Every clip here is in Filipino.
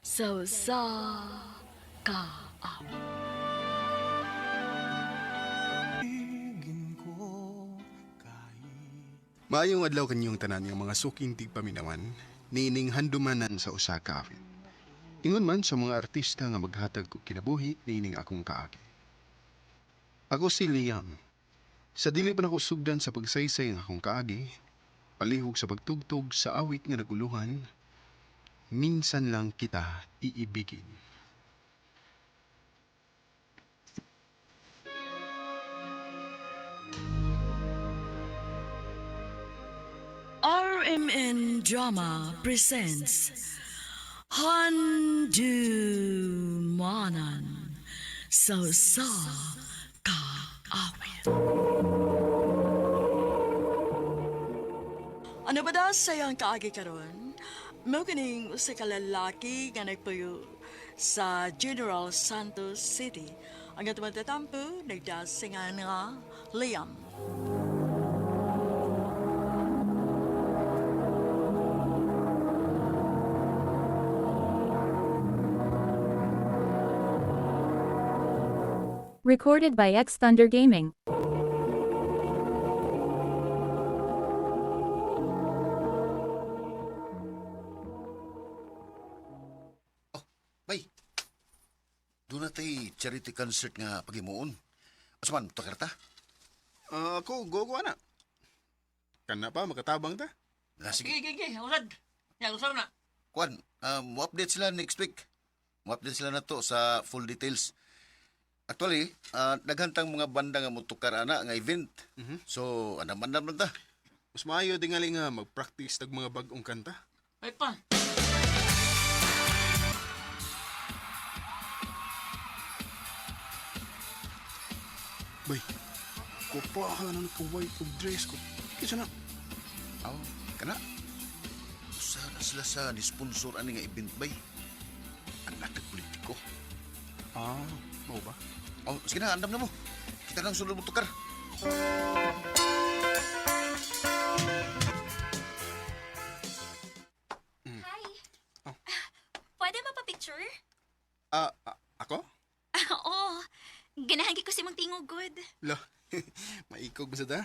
Sausa ka. Maayong adlaw kanyong tanan ng mga suking tigpaminawan, niining handumanan sa usa ka awit. Ingon man sa mga artista nga maghatag og kinabuhi niining akong kaagi. Ako si Liam. Sa dili pa nako sugdan sa pagsaysay ng akong kaagi, palihog sa pagtugtog sa awit nga naguluhan, minsan lang kita iibigin. RMN Drama presents Handumanan Sausa ka awit. Ano ba daw sayang kaagi karon? Mao kining usa ka lalaki nga nagpuyo sa General Santos City. Ang atong tatampo nagdasingan nga Liam. Recorded by X Thunder Gaming. Bay, doon na tayo charity concert nga pagimuon. Asaman, takar ta? Ako, go na. Kana pa, makatabang ta. Sige. Gigi, usad. Yan, usad na. Kwan, mo-update sila next week. Mo-update sila na to sa full details. Actually, naghantang mga banda nga mutukar ana nga event. So, anam-anam lang ta. Mas maayo dingali nga mag-practice tag mga bag-ong kanta. Ay pa. Bay, kupahan na ko white og dress ko. Kisa na. Aw, kana? Usa na sila sa ni-sponsor ani nga event bay. Anak kag politiko. Mau ba? Oh, sige na, andam na mo. Kita nang sulod mutukar. Hi. Oh. Pwede mapapicture? Ako? Oo. Ganahan ko si mong tingog good. Lo, maikog ba sa ta?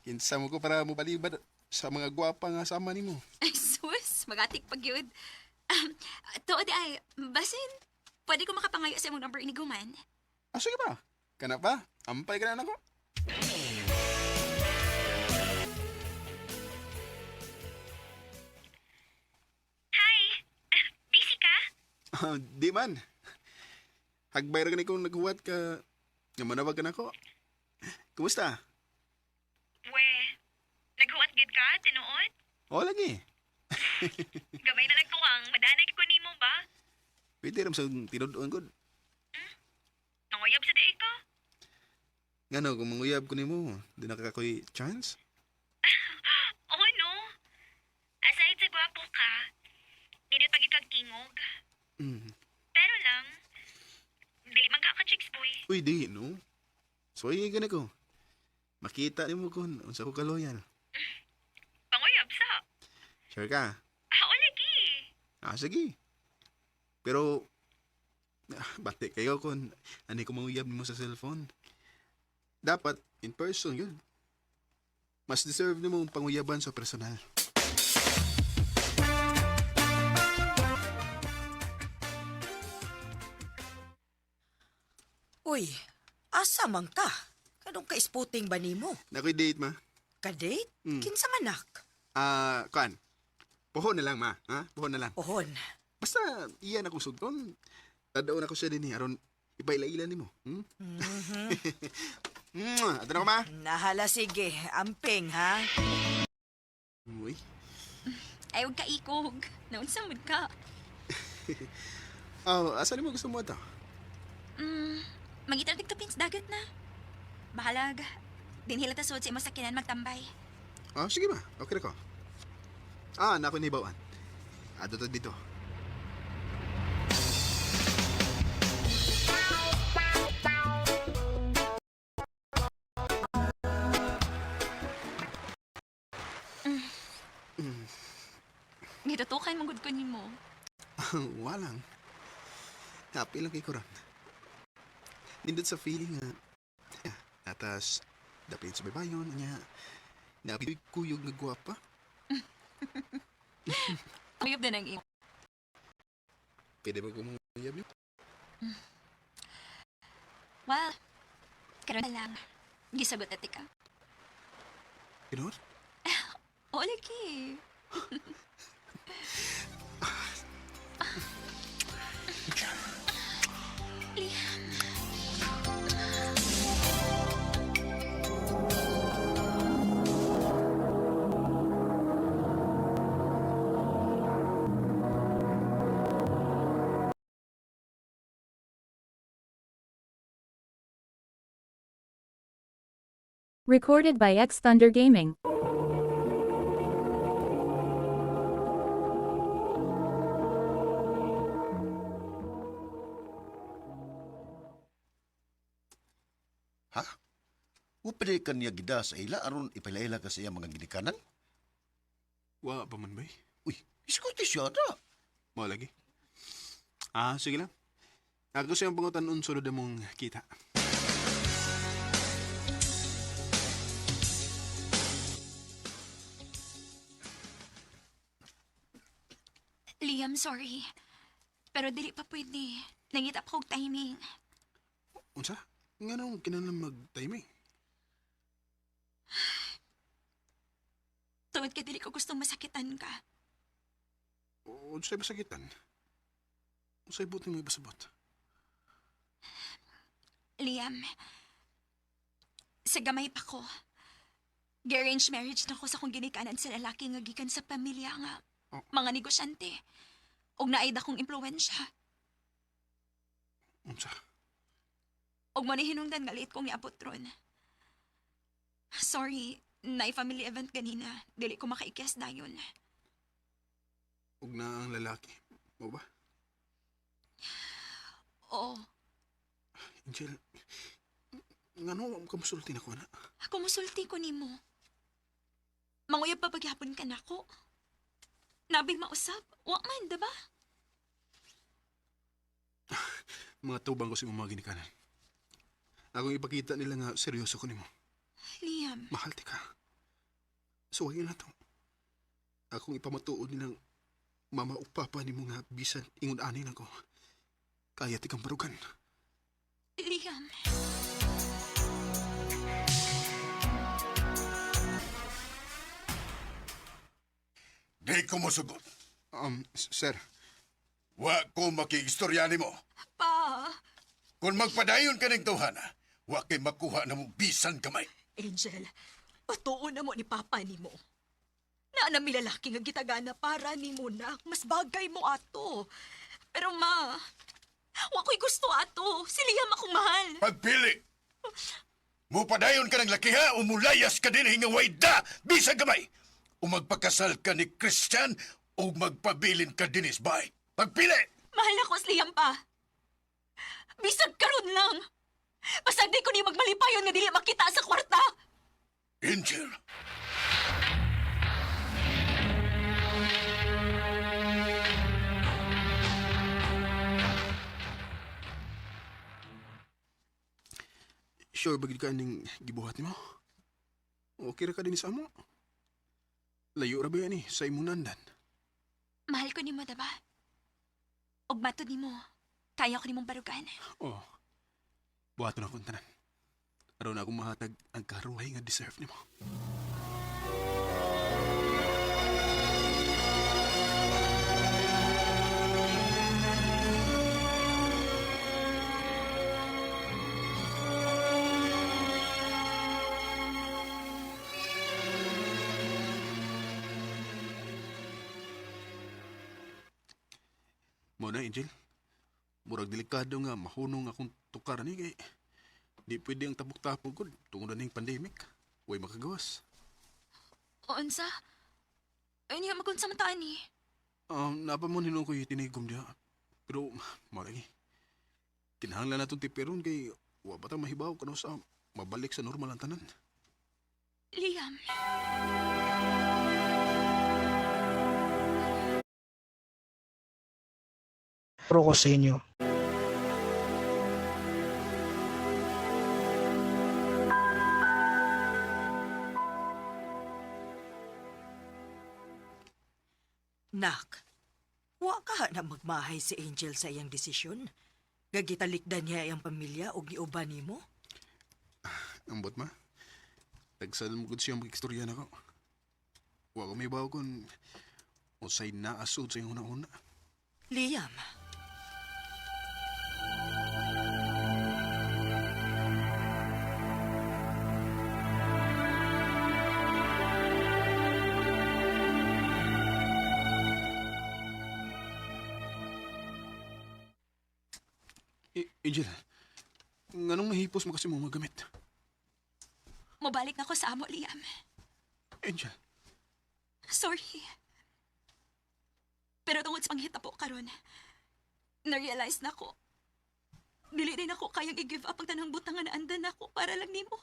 Kinsa mo ko para mo palibad sa mga gwapa nga sama nimo. Ay, sus. Magatik pag yun. Tuod ay, basin, pwede ko makapangayo sa imong number iniguman. Sige ba? Kana pa? Ampay ka na ako? Hi. Busy ka? Di man. Hagbay ra gani kong naghuwat ka nga manawag ka na ako. Kumusta? We, naghuwat gid ka, tinuod? O lagi. Gamay na nagtuwang, madanay ko nimo ba? Pwede ram sa tinudoon ko. Nanguyab sa day ka? Ngano, kung manguyab ko nimo, di na kakoy chance? Oo, no. Aside sa gwapo ka, dinit pag ikagtingog. Mm. Pero lang, dili man ka chicks boy. Uy, di, no? So, gani ko. Makita ni mo kung unsa ko kaloyal. Panguyab sa. Sure ka? Oo, lagi. Sige. Pero, bati kayo kung ano ko manguyab mo sa cellphone. Dapat, in person yun. Mas deserve ni mong panguyaban sa personal. Uy, asa man ka? Kanong ka-spotting ba nimo? Nakoy date, ma. Ka-date? Mm. Kinsa manak? Kuan. Puhon na lang, ma. Ha? Puhon na lang. Ohon. Basta, iyan akong sugton. Tadaon ako siya din aron ipaila-ila ni mo. Ato na ko, ma. Nahala sige, amping ha? Uy. Ay, huwag ka ikog. Naunsa mood ka. Asa mo gusto mo ito? Magitar tig tapins dagat na. Bahalag. Dinhila ta suod sa imong sakyanan magtambay. Sige ba? Okay na ko. Nako ni Bawan. Ato to dito. Gitutukan mong gud ko nimo. Walang. Happy lang kay Koron. Nindot sa feeling nga, atas, dapit sa babayon, niya, napipig kuyog na gwapa. Uyab na ng imo. Pwede ba kumuyab niyo? Well, karon na lang. Gisagot ati ka. Kinor? O, lagi. Recorded by X Thunder Gaming. Ha? Upade ka niya gida sa ila aron ipalaila ka sa iya mga ginikanan? Wa pa man bay? Uy, iskuti siya na. Mo lagi. Sige lang. Ako siyang pangutan unsulod mong kita. Liam, sorry. Pero dili pa pwede. Nangitap kong timing. Unsa? Nga nung kinalang mag-timing. Tungod ka dili ko gustong masakitan ka. Unsa'y basakitan? Unsa'y buti mo ibasabot? Liam, sa gamay pa ko. Arranged marriage na ko sa kong ginikanan sa lalaki nga gikan sa pamilya nga mga negosyante. Og naay dakong impluwensya. Unsa? Og mo ni hinungdan nga liit kong niabot ron. Sorry, naay family event ganina. Dili ko makaikyas dayon. Ug na ang lalaki. Mo ba? Oo, Angel, nga no, kamusulti na ko na. kumusulti ko nimo. Manguyab pa paghapon ka nako. Nabing mausap, wa man, diba? Mga tubang ko sa mga ginikanan. Akong ipakita nila nga seryoso ko nimo. Liam, Mahal ti ka. Suwayin na to. Akong ipamatuod nilang mama o papa nimo nga bisan ingon ani na ko. Kaya ti kang barugan. Liam. Di ko mo sugot. Sir, Wa ko makiistorya ni mo. Pa, Kung magpadayon ka ng tawhana, wa kay makuha na mong bisan kamay. Angel, patuon na mo ni Papa ni mo. Na mi lalaki nga gitagana para ni mo na mas bagay mo ato. pero ma, wa ko'y gusto ato. Si Liam akong mahal. Pagpili! Mupadayon ka ng lakiha o mulayas ka din hinga wayda bisan kamay. O magpakasal ka ni Christian o magpabilin ka din isbay. Pagpili! Mahal ako si Liam pa. Bisag karon lang. Pasag di ko ni magmalipayon nga dili makita sa kwarta. Angel, sure bagid ka ning gibuhat nimo? Okay ra ka din sa amo? Layo ra ba yan sa imong nandan? Mahal ko nimo, diba? Og matod nimo, kaya ko nimong barugan. Oh, buhato na akong tanan. Aron akong mahatag ang karuhay nga deserve nimo. Mo na, Angel. Murag delikado nga mahunong akong tukar ni kay di pwede ang tapok-tapok ko tungod na ning pandemic. Way makagawas. O unsa? Ay niya magunsa mataan ni. Napa mo ninong ko tinigom diya. Pero, malagi. Kinahanglan na itong tipiron kay wa pa ta mahibaw kano sa mabalik sa normal ang tanan. Liam. pro ko sa inyo. Nak, wa ka na magmahay si Angel sa iyang desisyon. Gagitalikdan niya iyang pamilya o giuban nimo. Ambot ma. Tagsal mo gud siya mag-istorya na ko. Wa ko may bawo kung usay na asod sa iyong una-una. Liam, Angel, nganong mahipos mo kasi mo magamit? Mobalik na ko sa amo, Liam. Angel, Sorry. Pero tungod sa panghita po karon, na-realize na ko, dili rin ako kayang i-give up ang tanang butangan na andan ako para lang nimo.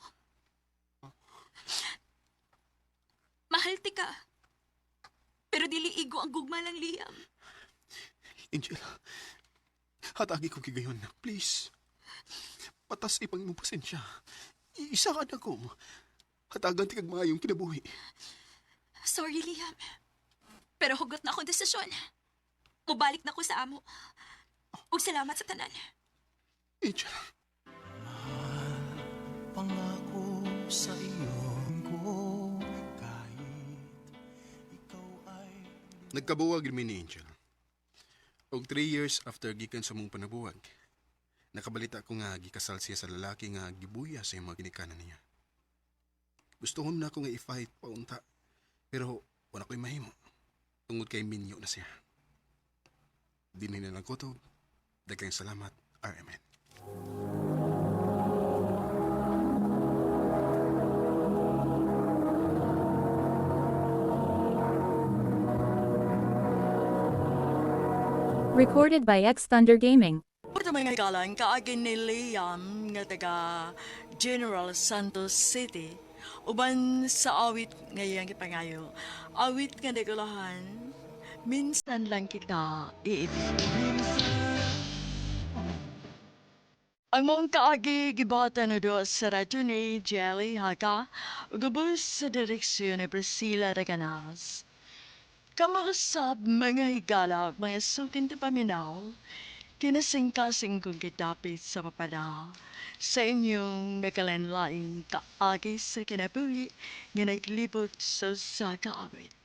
Mahal ti ka. Pero dili igo ang gugma lang, Liam. Angel, hatagi ko kigayon na, please. Patas ipang imong pasensya. Isa ka na ko. Hatagan ti kag maayong kinabuhi. Sorry, Liam. Pero hugot na akong desisyon. Mubalik na ko sa amo. Ug salamat sa tanan. Angel, Pangako sa iyo ko kahit ikaw ay nagkabuwag rin ni Angel. Og 3 years after gikan sa mong panabuwag, nakabalita ko nga gikasal siya sa lalaki nga gibuya sa iyong mga ginikanan niya. Gusto na ako nga i-fight paunta, pero wala ko'y mahimo. Tungod kay minyo na siya. Dinhi na lang kutob. Daghang salamat, RMN. Recorded by X Thunder Gaming. Ito mga kalang kaagin ni Liam nga taga General Santos City. Uban sa awit ngayang ipangayo. Awit nga nagulahan, minsan lang kita iibig. Ang mong kaagi gibata na do sa radyo ni Jelly Haka, ugubos sa direksyon ni Priscilla Reganas. Kamarasab mga higala, mga sutin na paminaw, kinasing-kasing kong kitapit sa papada sa inyong nakalanlaing kaagi sa kinabuhi nga naglibot sa kaawit.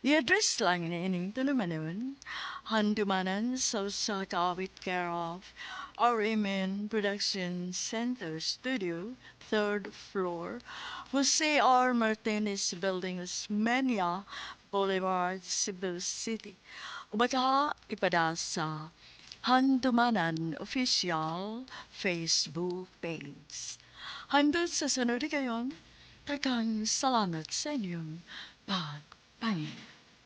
I-address lang na ining tulumanon, handumanan sa kaawit care of RMN Production Center Studio, 3rd floor, Jose R. Martinez Building, Osmeña Boulevard, Cebu City. Ubaka ipada sa Handumanan Official Facebook page. Handod sa sunod kayon, kakang salamat sa inyong pagpahin.